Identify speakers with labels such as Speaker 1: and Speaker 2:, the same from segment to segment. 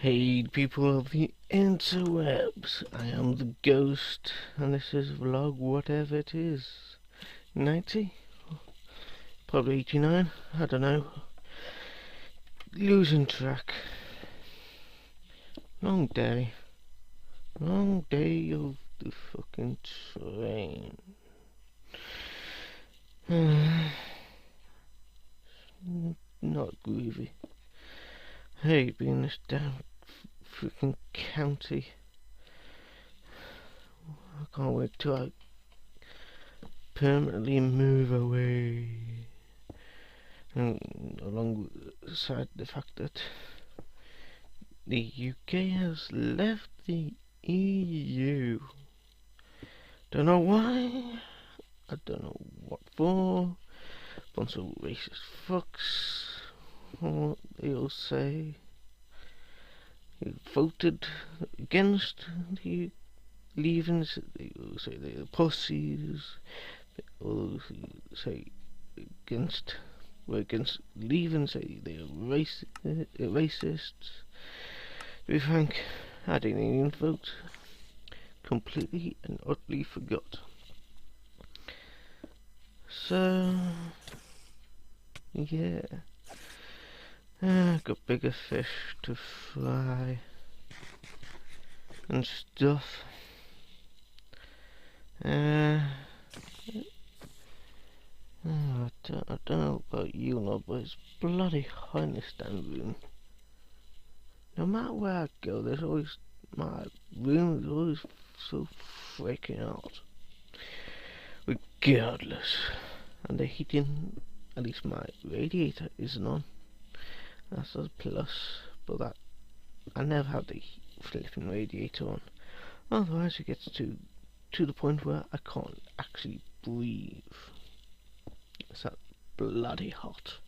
Speaker 1: Hey people of the interwebs, I am the Ghost, and this is vlog whatever it is. 90? Probably 89, I don't know. Losing track. Long day of the fucking train. Not groovy. Hey, being this damn freaking county. I can't wait till I permanently move away. And alongside the fact that the UK has left the EU. Don't know why. I don't know what for. Bunch of racist fucks. What they all say. Who voted against the leaving. They all say they're pussies. They all say against leaving, say they're racists. To be frank, I didn't even vote. Completely and utterly forgot. So, yeah. Got bigger fish to fry and stuff. I don't know about you lot, but it's bloody hot in this damn room. No matter where I go, there's always, my room is always so freaking hot. Regardless. And the heating, at least my radiator isn't on. That's a plus, but that, I never have the flipping radiator on. Otherwise it gets to the point where I can't actually breathe. It's that bloody hot.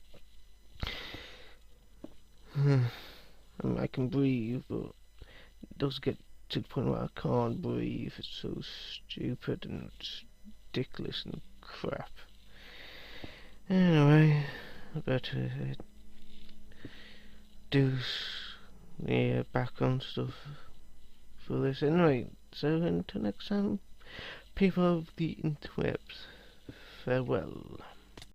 Speaker 1: I mean, I can breathe, but it does get to the point where I can't breathe. It's so stupid and ridiculous and crap. Anyway, I better do the background stuff for this anyway. So until next time, people of the interwebs, farewell.